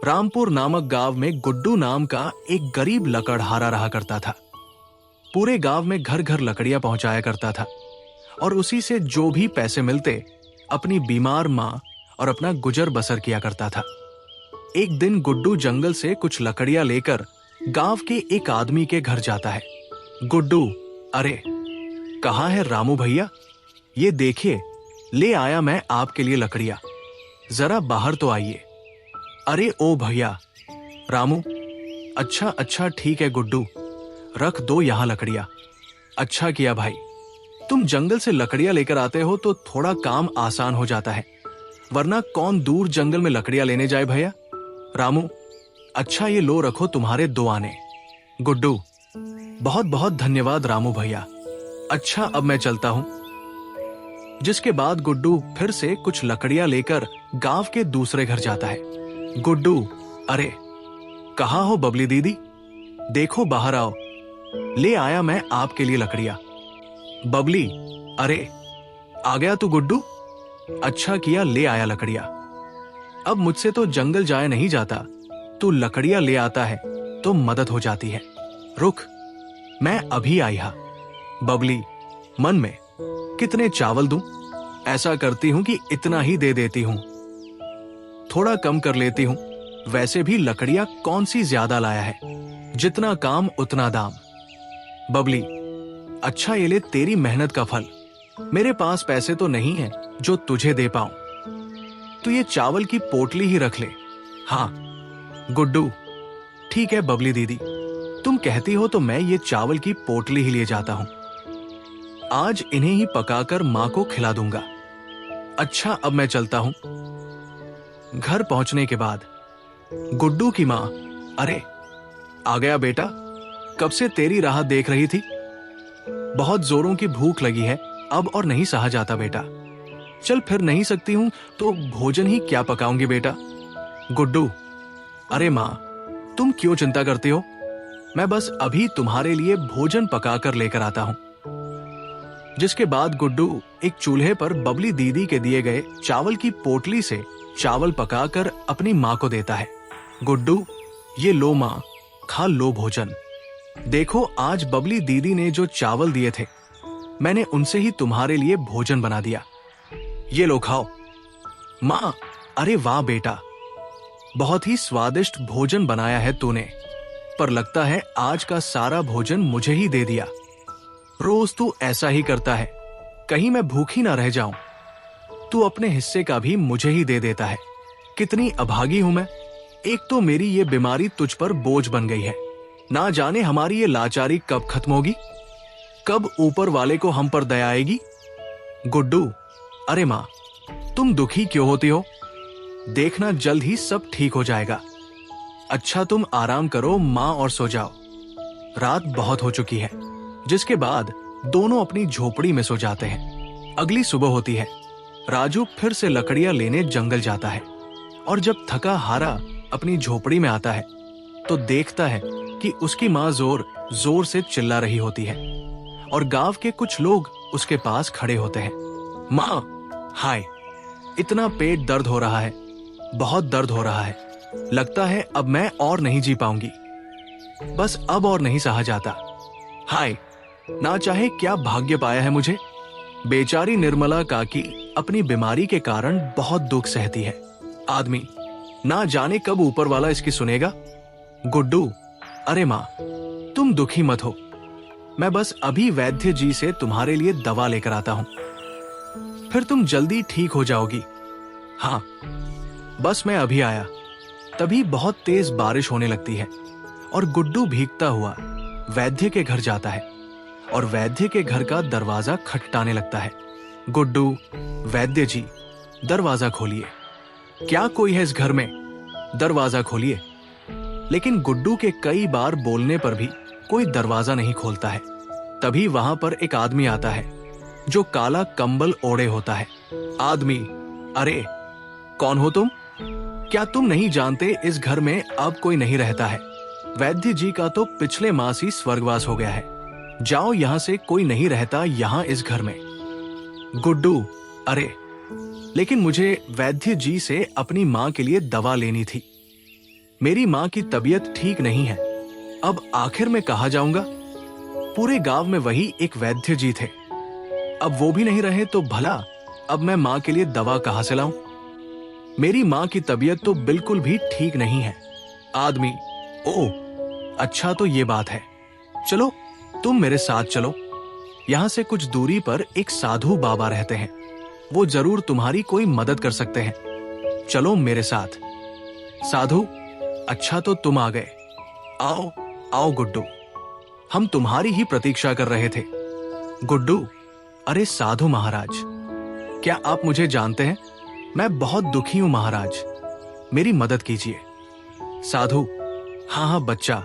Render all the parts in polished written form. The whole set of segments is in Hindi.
रामपुर नामक गांव में गुड्डू नाम का एक गरीब लकड़हारा रहा करता था। पूरे गांव में घर घर लकड़ियां पहुंचाया करता था और उसी से जो भी पैसे मिलते अपनी बीमार मां और अपना गुजर बसर किया करता था। एक दिन गुड्डू जंगल से कुछ लकड़ियां लेकर गांव के एक आदमी के घर जाता है। गुड्डू, अरे कहाँ है रामू भैया? ये देखिए, ले आया मैं आपके लिए लकड़ियां, जरा बाहर तो आइए। अरे ओ भैया। रामू, अच्छा अच्छा ठीक है गुड्डू, रख दो यहां लकड़ियां। अच्छा किया भाई, तुम जंगल से लकड़ियां लेकर आते हो तो थोड़ा काम आसान हो जाता है, वरना कौन दूर जंगल में लकड़ियां लेने जाए भैया। रामू, अच्छा ये लो रखो तुम्हारे 2 आने। गुड्डू, बहुत बहुत धन्यवाद रामू भैया। अच्छा अब मैं चलता हूं। जिसके बाद गुड्डू फिर से कुछ लकड़ियां लेकर गांव के दूसरे घर जाता है। गुड्डू, अरे कहाँ हो बबली दीदी? देखो बाहर आओ, ले आया मैं आपके लिए लकड़ियां। बबली, अरे आ गया तू गुड्डू? अच्छा किया ले आया लकड़ियां। अब मुझसे तो जंगल जाया नहीं जाता, तू लकड़ियां ले आता है तो मदद हो जाती है। रुक, मैं अभी आई हा। बबली मन में, कितने चावल दूं? ऐसा करती हूं कि इतना ही दे देती हूं, थोड़ा कम कर लेती हूं। वैसे भी लकड़ियां कौन सी ज्यादा लाया है, जितना काम उतना दाम। बबली, अच्छा ये ले तेरी मेहनत का फल। मेरे पास पैसे तो नहीं है जो तुझे दे पाऊं, तू ये चावल की पोटली ही रख ले। हाँ गुड्डू, ठीक है बबली दीदी, तुम कहती हो तो मैं ये चावल की पोटली ही ले जाता हूं। आज इन्हें ही पकाकर मां को खिला दूंगा। अच्छा अब मैं चलता हूं। घर पहुंचने के बाद गुड्डू की मां, अरे आ गया बेटा, कब से तेरी राह देख रही थी। बहुत जोरों की भूख लगी है, अब और नहीं सहा जाता बेटा। चल फिर नहीं सकती हूं तो भोजन ही क्या पकाऊंगी बेटा। गुड्डू, अरे मां तुम क्यों चिंता करती हो, मैं बस अभी तुम्हारे लिए भोजन पकाकर लेकर आता हूं। जिसके बाद गुड्डू एक चूल्हे पर बबली दीदी के दिए गए चावल की पोटली से चावल पकाकर अपनी मां को देता है। गुड्डू, ये लो मां, खा लो भोजन। देखो आज बबली दीदी ने जो चावल दिए थे, मैंने उनसे ही तुम्हारे लिए भोजन बना दिया। ये लो खाओ। मां, अरे वाह बेटा, बहुत ही स्वादिष्ट भोजन बनाया है तूने, पर लगता है आज का सारा भोजन मुझे ही दे दिया। रोज तू ऐसा ही करता है, कहीं मैं भूखी ना रह जाऊं। तू अपने हिस्से का भी मुझे ही दे देता है। कितनी अभागी हूं मैं। एक तो मेरी ये बीमारी तुझ पर बोझ बन गई है, ना जाने हमारी ये लाचारी कब खत्म होगी, कब ऊपर वाले को हम पर दया आएगी। गुड्डू, अरे मां तुम दुखी क्यों होती हो, देखना जल्द ही सब ठीक हो जाएगा। अच्छा तुम आराम करो मां और सो जाओ, रात बहुत हो चुकी है। जिसके बाद दोनों अपनी झोपड़ी में सो जाते हैं। अगली सुबह होती है। राजू फिर से लकड़ियां लेने जंगल जाता है और जब थका हारा अपनी झोपड़ी में आता है तो देखता है कि उसकी मां जोर जोर से चिल्ला रही होती है और गांव के कुछ लोग उसके पास खड़े होते हैं। मां, हाय, इतना पेट दर्द हो रहा है, बहुत दर्द हो रहा है, लगता है अब मैं और नहीं जी पाऊंगी, बस अब और नहीं सहा जाता। हाय, ना चाहे क्या भाग्य पाया है मुझे। बेचारी निर्मला काकी अपनी बीमारी के कारण बहुत दुख सहती है। आदमी, ना जाने कब ऊपर वाला इसकी सुनेगा। गुड्डू, अरे मां तुम दुखी मत हो, मैं बस अभी वैद्य जी से तुम्हारे लिए दवा लेकर आता हूं, फिर तुम जल्दी ठीक हो जाओगी। हाँ बस मैं अभी आया। तभी बहुत तेज बारिश होने लगती है और गुड्डू भीगता हुआ वैद्य के घर जाता है और वैद्य के घर का दरवाजा खटखटाने लगता है। गुड्डू, वैद्य जी दरवाजा खोलिए, क्या कोई है इस घर में, दरवाजा खोलिए। लेकिन गुड्डू के कई बार बोलने पर भी कोई दरवाजा नहीं खोलता है। तभी वहां पर एक आदमी आता है जो काला कंबल ओढ़े होता है। आदमी, अरे कौन हो तुम, क्या तुम नहीं जानते इस घर में अब कोई नहीं रहता है। वैद्य जी का तो पिछले मास ही स्वर्गवास हो गया है, जाओ यहां से, कोई नहीं रहता यहां इस घर में। गुड्डू, अरे लेकिन मुझे वैद्य जी से अपनी मां के लिए दवा लेनी थी। मेरी माँ की तबीयत ठीक नहीं है। अब आखिर मैं कहाँ जाऊंगा? पूरे गांव में वही एक वैद्य जी थे। अब वो भी नहीं रहे तो भला अब मैं माँ के लिए दवा कहाँ से लाऊं? मेरी माँ की तबीयत तो बिल्कुल भी ठीक नहीं है। आदमी: ओह, अच्छा तो ये बात है। चलो तुम मेरे साथ चलो। यहाँ से कुछ दूरी पर एक साधु बाबा रहते हैं। वो जरूर तुम्हारी कोई मदद कर सकते हैं। चलो मेरे साथ। साधु: अच्छा तो तुम आ गए। आओ आओ गुड्डू, हम तुम्हारी ही प्रतीक्षा कर रहे थे। गुड्डू: अरे साधु महाराज, क्या आप मुझे जानते हैं? मैं बहुत दुखी हूं महाराज, मेरी मदद कीजिए। साधु: हाँ हाँ बच्चा,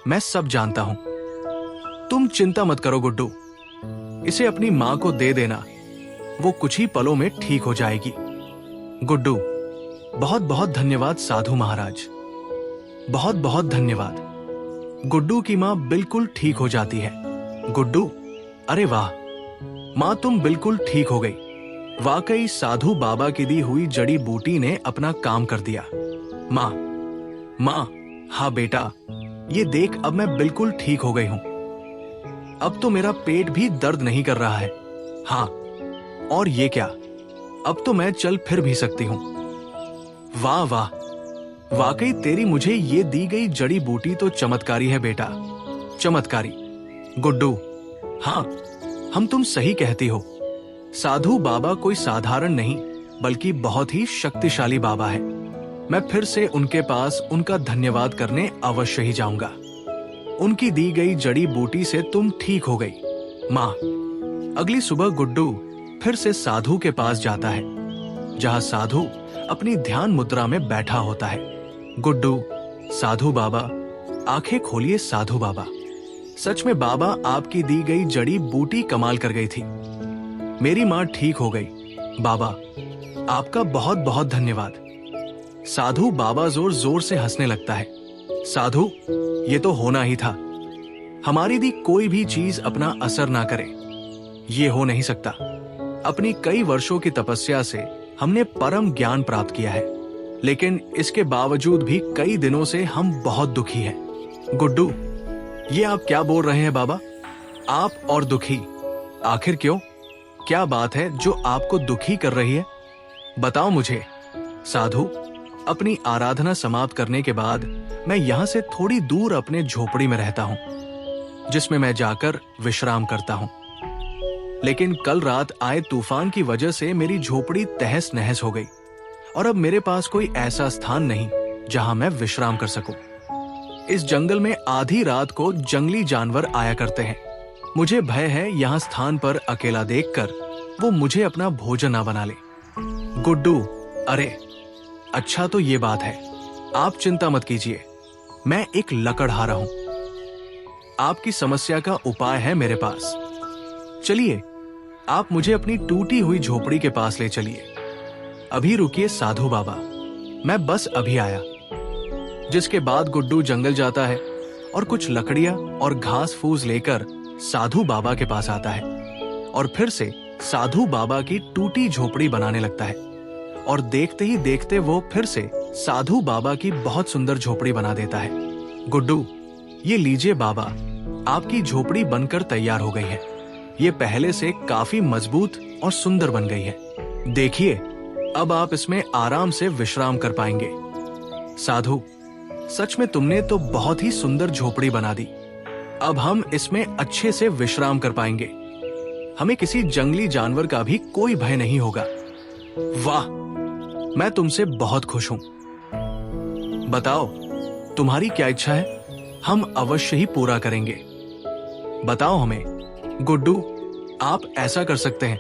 मैं सब जानता हूं। तुम चिंता मत करो गुड्डू, इसे अपनी मां को दे देना, वो कुछ ही पलों में ठीक हो जाएगी। गुड्डू: बहुत बहुत धन्यवाद साधु महाराज, बहुत बहुत धन्यवाद। गुड्डू की मां बिल्कुल ठीक हो जाती है। गुड्डू: अरे वाह मां, तुम बिल्कुल ठीक हो गई। वाकई साधु बाबा की दी हुई जड़ी बूटी ने अपना काम कर दिया। मां, मां, हाँ बेटा, ये देख अब मैं बिल्कुल ठीक हो गई हूं। अब तो मेरा पेट भी दर्द नहीं कर रहा है। हाँ, और ये क्या, अब तो मैं चल फिर भी सकती हूं। वाह वाह, वाकई तेरी मुझे ये दी गई जड़ी बूटी तो चमत्कारी है बेटा, चमत्कारी। गुड्डू: हाँ, हम तुम सही कहती हो। साधु बाबा कोई साधारण नहीं बल्कि बहुत ही शक्तिशाली बाबा है। मैं फिर से उनके पास उनका धन्यवाद करने अवश्य ही जाऊंगा। उनकी दी गई जड़ी बूटी से तुम ठीक हो गई। माँ। अगली सुबह गुड्डू फिर से साधु के पास जाता है, जहाँ साधु अपनी ध्यान मुद्रा में बैठा होता है। गुड्डू: साधु बाबा, आंखें खोलिए साधु बाबा। सच में बाबा, आपकी दी गई जड़ी बूटी कमाल कर गई थी। मेरी मां ठीक हो गई। बाबा, आपका बहुत बहुत धन्यवाद। साधु बाबा जोर जोर से हंसने लगता है। साधु, ये तो होना ही था। हमारी दी कोई भी चीज अपना असर ना करे, ये हो नहीं सकता। अपनी कई वर्षों की तपस्या से हमने परम ज्ञान प्राप्त किया है, लेकिन इसके बावजूद भी कई दिनों से हम बहुत दुखी हैं। गुड्डू: ये आप क्या बोल रहे हैं बाबा? आप और दुखी? आखिर क्यों? क्या बात है जो आपको दुखी कर रही है? बताओ मुझे। साधु: अपनी आराधना समाप्त करने के बाद मैं यहाँ से थोड़ी दूर अपने झोपड़ी में रहता हूँ, जिसमें मैं जाकर विश्राम करता हूँ। लेकिन कल रात आए तूफान की वजह से मेरी झोपड़ी तहस नहस हो गई और अब मेरे पास कोई ऐसा स्थान नहीं जहां मैं विश्राम कर सकूं। इस जंगल में आधी रात को जंगली जानवर आया करते हैं। मुझे भय है यहाँ स्थान पर अकेला देखकर वो मुझे अपना भोजन ना बना ले। गुड्डू: अरे अच्छा तो ये बात है, आप चिंता मत कीजिए, मैं एक लकड़हारा हूं। आपकी समस्या का उपाय है मेरे पास। चलिए, आप मुझे अपनी टूटी हुई झोपड़ी के पास ले चलिए। अभी रुकिए साधु बाबा, मैं बस अभी आया। जिसके बाद गुड्डू जंगल जाता है और कुछ लकड़ियां और घास फूस लेकर साधु बाबा के पास आता है और फिर से साधु बाबा की टूटी झोपड़ी बनाने लगता है। और देखते ही देखते वो फिर से साधु बाबा की बहुत सुंदर झोपड़ी बना देता है। गुड्डू: ये लीजिए बाबा, आपकी झोपड़ी बनकर तैयार हो गई है। ये पहले से काफी मजबूत और सुंदर बन गई है। देखिए, अब आप इसमें आराम से विश्राम कर पाएंगे। साधु: सच में तुमने तो बहुत ही सुंदर झोपड़ी बना दी। अब हम इसमें अच्छे से विश्राम कर पाएंगे। हमें किसी जंगली जानवर का भी कोई भय नहीं होगा। वाह, मैं तुमसे बहुत खुश हूं। बताओ, तुम्हारी क्या इच्छा है? हम अवश्य ही पूरा करेंगे। बताओ हमें। गुड्डू: आप ऐसा कर सकते हैं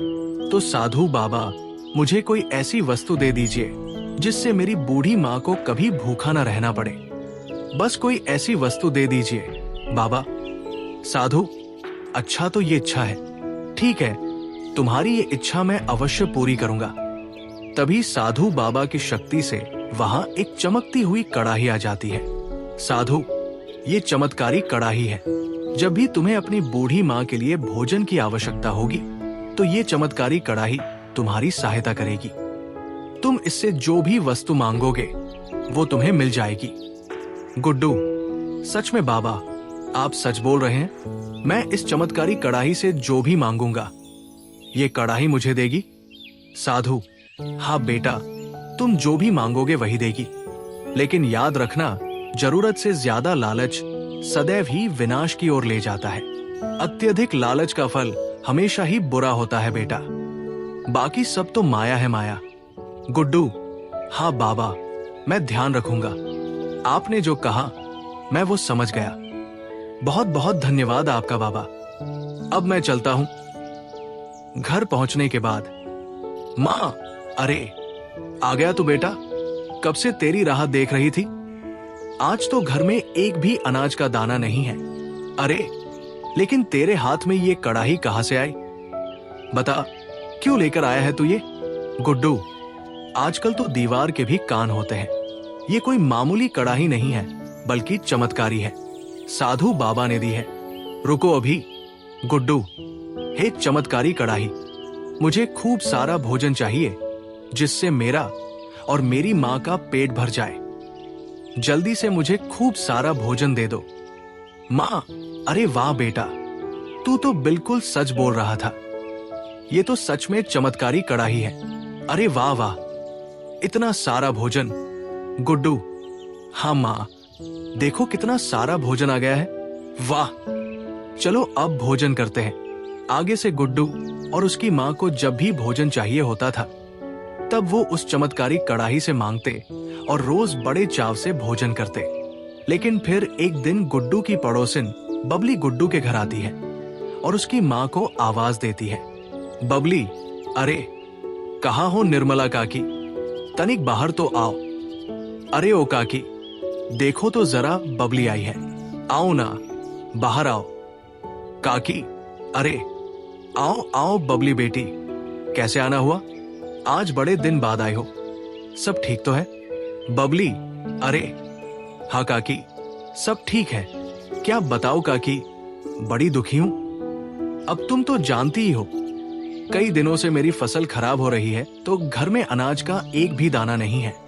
तो साधु बाबा, मुझे कोई ऐसी वस्तु दे दीजिए जिससे मेरी बूढ़ी माँ को कभी भूखा न रहना पड़े। बस कोई ऐसी वस्तु दे दीजिए बाबा। साधु: अच्छा तो ये इच्छा है, ठीक है, तुम्हारी ये इच्छा मैं अवश्य पूरी करूंगा। तभी साधु बाबा की शक्ति से वहां एक चमकती हुई कड़ाही आ जाती है। साधु: ये चमत्कारी कड़ाही है। जब भी तुम्हें अपनी बूढ़ी माँ के लिए भोजन की आवश्यकता होगी तो ये चमत्कारी कड़ाही तुम्हारी सहायता करेगी। तुम इससे जो भी वस्तु मांगोगे वो तुम्हें मिल जाएगी। गुड्डू, सच में बाबा, आप सच बोल रहे हैं? मैं इस चमत्कारी कड़ाही से जो भी मांगूंगा, ये कड़ाही मुझे देगी? साधु, हाँ बेटा, तुम जो भी मांगोगे वही देगी। लेकिन याद रखना, जरूरत से ज्यादा लालच सदैव ही विनाश की ओर ले जाता है। अत्यधिक लालच का फल हमेशा ही बुरा होता है बेटा। बाकी सब तो माया है, माया। गुड्डू, हाँ बाबा, मैं ध्यान रखूंगा। आपने जो कहा मैं वो समझ गया। बहुत बहुत धन्यवाद आपका बाबा। अब मैं चलता हूं। घर पहुंचने के बाद, माँ, अरे आ गया तू बेटा, कब से तेरी राह देख रही थी। आज तो घर में एक भी अनाज का दाना नहीं है। अरे लेकिन तेरे हाथ में ये कड़ाही कहां से आई? बता, क्यों लेकर आया है तू ये? गुड्डू, आजकल तो दीवार के भी कान होते हैं। ये कोई मामूली कड़ाही नहीं है, बल्कि चमत्कारी है। साधु बाबा ने दी है। रुको अभी। गुड्डू, हे चमत्कारी कड़ाही, मुझे खूब सारा भोजन चाहिए, जिससे मेरा और मेरी माँ का पेट भर जाए। जल्दी से मुझे खूब सारा भोजन दे दो। माँ, अरे वाह बेटा, तू तो बिल्कुल सच बोल रहा था। ये तो सच में चमत्कारी कड़ाही है। अरे वाह वाह, इतना सारा भोजन। गुड्डू, हाँ माँ, देखो कितना सारा भोजन आ गया है। वाह, चलो अब भोजन करते हैं। आगे से गुड्डू और उसकी माँ को जब भी भोजन चाहिए होता था, तब वो उस चमत्कारी कड़ाही से मांगते और रोज बड़े चाव से भोजन करते। लेकिन फिर एक दिन गुड्डू की पड़ोसिन बबली गुड्डू के घर आती है और उसकी माँ को आवाज देती है। बबली, अरे कहाँ हो निर्मला काकी, तनिक बाहर तो आओ। अरे ओ काकी, देखो तो जरा, बबली आई है, आओ ना, बाहर आओ। काकी, अरे आओ आओ बबली बेटी, कैसे आना हुआ? आज बड़े दिन बाद आए हो, सब ठीक तो है? बबली, अरे हाँ काकी, सब ठीक है। क्या बताओ काकी, बड़ी दुखी हूं। अब तुम तो जानती ही हो, कई दिनों से मेरी फसल खराब हो रही है, तो घर में अनाज का एक भी दाना नहीं है।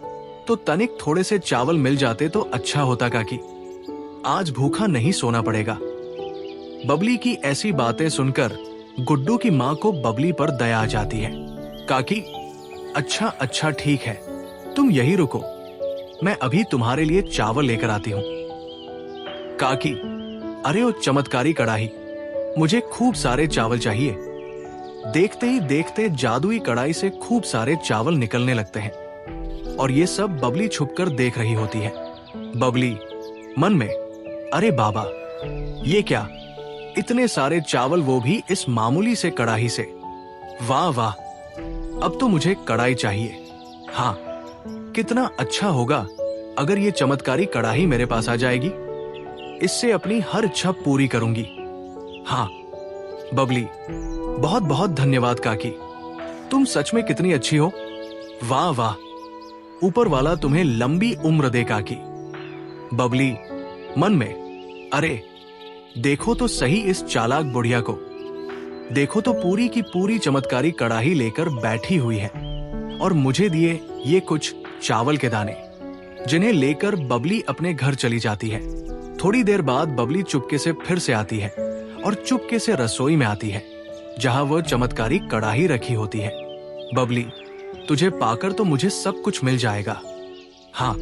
तो तनिक थोड़े से चावल मिल जाते तो अच्छा होता काकी, आज भूखा नहीं सोना पड़ेगा। बबली की ऐसी बातें सुनकर गुड्डू की माँ को बबली पर दया आ जाती है। काकी, अच्छा अच्छा ठीक है, तुम यही रुको, मैं अभी तुम्हारे लिए चावल लेकर आती हूँ। काकी, अरे ओ चमत्कारी कड़ाही, मुझे खूब सारे चावल चाहिए। देखते ही देखते जादुई कड़ाई से खूब सारे चावल निकलने लगते हैं और ये सब बबली छुपकर देख रही होती है। बबली मन में, अरे बाबा, ये क्या, इतने सारे चावल, वो भी इस मामूली से कड़ाही से। वाह वाह, अब तो मुझे कड़ाही चाहिए। हाँ, कितना अच्छा होगा अगर ये चमत्कारी कड़ाही मेरे पास आ जाएगी। इससे अपनी हर इच्छा पूरी करूंगी। हाँ बबली, बहुत बहुत धन्यवाद काकी, तुम सच में कितनी अच्छी हो। वाह वाह, ऊपर वाला तुम्हें लंबी उम्र दे काकी। बबली मन में, अरे देखो तो सही इस चालाक बुढ़िया को, देखो तो पूरी की पूरी चमत्कारी कड़ाही लेकर बैठी हुई है और मुझे दिए ये कुछ चावल के दाने, जिन्हें लेकर बबली अपने घर चली जाती है। थोड़ी देर बाद बबली चुपके से फिर से आती है और चुपके से रसोई में आती है, जहां वह चमत्कारी कड़ाही रखी होती है। बबली, तुझे पाकर तो मुझे सब कुछ मिल जाएगा। हाँ,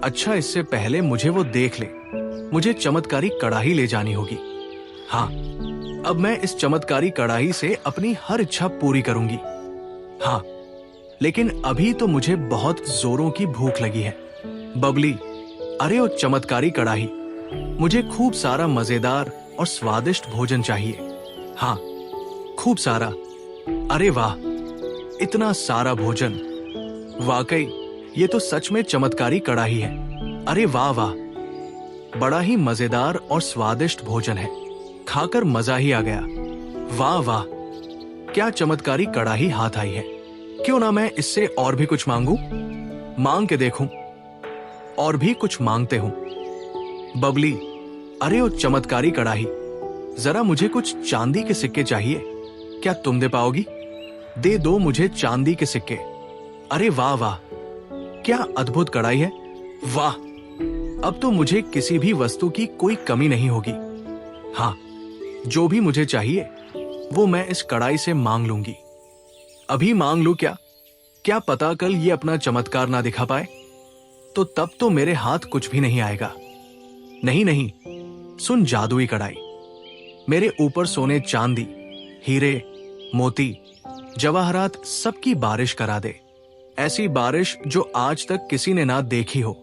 अच्छा इससे पहले मुझे वो देख ले, मुझे चमत्कारी कड़ाही ले जानी होगी। हाँ, अब मैं इस चमत्कारी कड़ाही से अपनी हर इच्छा पूरी करूंगी। हाँ, लेकिन अभी तो मुझे बहुत जोरों की भूख लगी है। बबली, अरे ओ चमत्कारी कड़ाही, मुझे खूब सारा मजेदार और स्वादिष्ट भोजन चाहिए। हाँ, खूब सारा। अरे वाह, इतना सारा भोजन, वाकई ये तो सच में चमत्कारी कड़ाही है। अरे वाह वाह, बड़ा ही मजेदार और स्वादिष्ट भोजन है, खाकर मजा ही आ गया। वाह वाह, क्या चमत्कारी कड़ाही हाथ आई है। क्यों ना मैं इससे और भी कुछ मांगू, मांग के देखूं, और भी कुछ मांगते हूं। बबली, अरे ओ चमत्कारी कड़ाही, जरा मुझे कुछ चांदी के सिक्के चाहिए, क्या तुम दे पाओगी? दे दो मुझे चांदी के सिक्के। अरे वाह वाह, क्या अद्भुत कड़ाई है। वाह, अब तो मुझे किसी भी वस्तु की कोई कमी नहीं होगी। हाँ, जो भी मुझे चाहिए वो मैं इस कड़ाई से मांग लूंगी। अभी मांग लूं क्या? क्या पता कल ये अपना चमत्कार ना दिखा पाए, तो तब तो मेरे हाथ कुछ भी नहीं आएगा। नहीं नहीं, सुन जादुई कड़ाई, मेरे ऊपर सोने चांदी, हीरे, मोती, जवाहरात सबकी बारिश करा दे। ऐसी बारिश जो आज तक किसी ने ना देखी हो।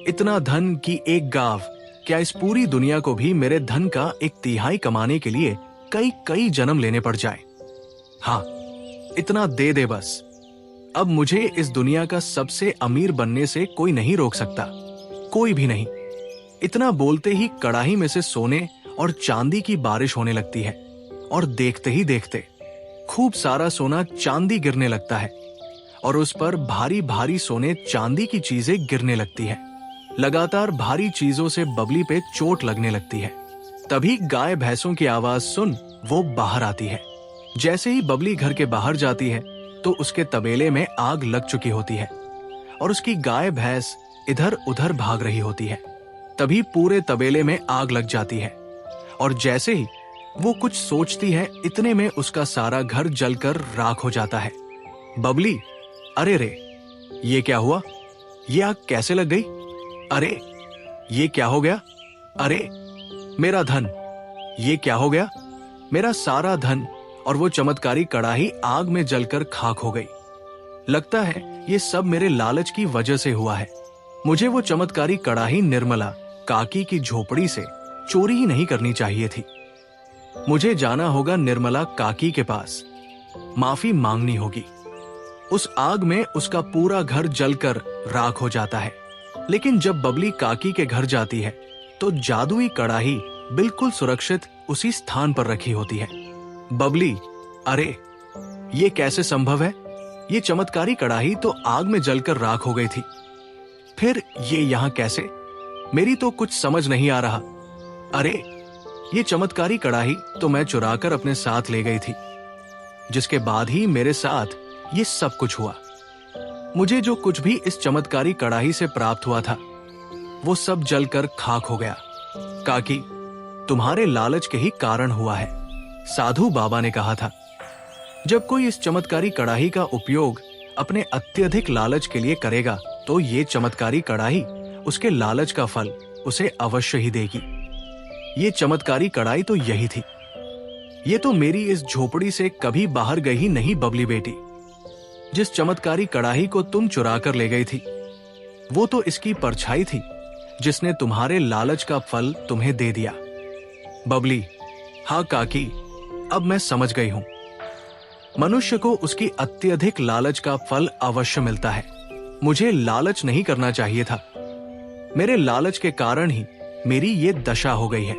इतना धन कि एक गांव, क्या इस पूरी दुनिया को भी मेरे धन का 1/3 कमाने के लिए कई कई जन्म लेने पड़ जाए। हाँ, इतना दे दे बस। अब मुझे इस दुनिया का सबसे अमीर बनने से कोई नहीं रोक सकता, कोई भी नहीं। इतना बोलते ही कड़ाही में से सोने और चांदी की बारिश होने लगती है और देखते ही देखते खूब सारा सोना चांदी गिरने लगता है और उस पर भारी भारी सोने चांदी की चीजें गिरने लगती है। लगातार भारी चीजों से बबली पे चोट लगने लगती है। तभी गाय भैंसों की आवाज सुन वो बाहर आती है। जैसे ही बबली घर के बाहर जाती है तो उसके तबेले में आग लग चुकी होती है और उसकी गाय भैंस इधर उधर भाग रही होती है। तभी पूरे तबेले में आग लग जाती है और जैसे ही वो कुछ सोचती है, इतने में उसका सारा घर जलकर राख हो जाता है। बबली, अरे रे, ये क्या हुआ? ये आग कैसे लग गई? अरे, ये क्या हो गया? अरे, मेरा धन, ये क्या हो गया? मेरा सारा धन और वो चमत्कारी कड़ाही आग में जलकर खाक हो गई। लगता है ये सब मेरे लालच की वजह से हुआ है। मुझे वो चमत्कारी कड़ाही निर्मला काकी की झोपड़ी से चोरी ही नहीं करनी चाहिए थी। मुझे जाना होगा निर्मला काकी के पास, माफी मांगनी होगी। उस आग में उसका पूरा घर जलकर राख हो जाता है। लेकिन जब बबली काकी के घर जाती है तो जादुई कड़ाही बिल्कुल सुरक्षित उसी स्थान पर रखी होती है। बबली, अरे, ये कैसे संभव है? ये चमत्कारी कड़ाही तो आग में जलकर राख हो गई थी, फिर ये यहां कैसे? मेरी तो कुछ समझ नहीं आ रहा। अरे, ये चमत्कारी कड़ाही तो मैं चुराकर अपने साथ ले गई थी, जिसके बाद ही मेरे साथ ये सब कुछ हुआ। मुझे जो कुछ भी इस चमत्कारी कड़ाही से प्राप्त हुआ था वो सब जलकर खाक हो गया। काकी, तुम्हारे लालच के ही कारण हुआ है, साधु बाबा ने कहा था। जब कोई इस चमत्कारी कड़ाही का उपयोग अपने अत्यधिक लालच के लिए करेगा तो ये चमत्कारी कड़ाही उसके लालच का फल उसे अवश्य ही देगी। ये चमत्कारी कड़ाही तो यही थी। ये तो मेरी इस झोपड़ी से कभी बाहर गई ही नहीं बबली बेटी। जिस चमत्कारी कड़ाही को तुम चुरा कर ले गई थी वो तो इसकी परछाई थी, जिसने तुम्हारे लालच का फल तुम्हें दे दिया। बबली, हाँ काकी, अब मैं समझ गई हूं। मनुष्य को उसकी अत्यधिक लालच का फल अवश्य मिलता है। मुझे लालच नहीं करना चाहिए था। मेरे लालच के कारण ही मेरी ये दशा हो गई है।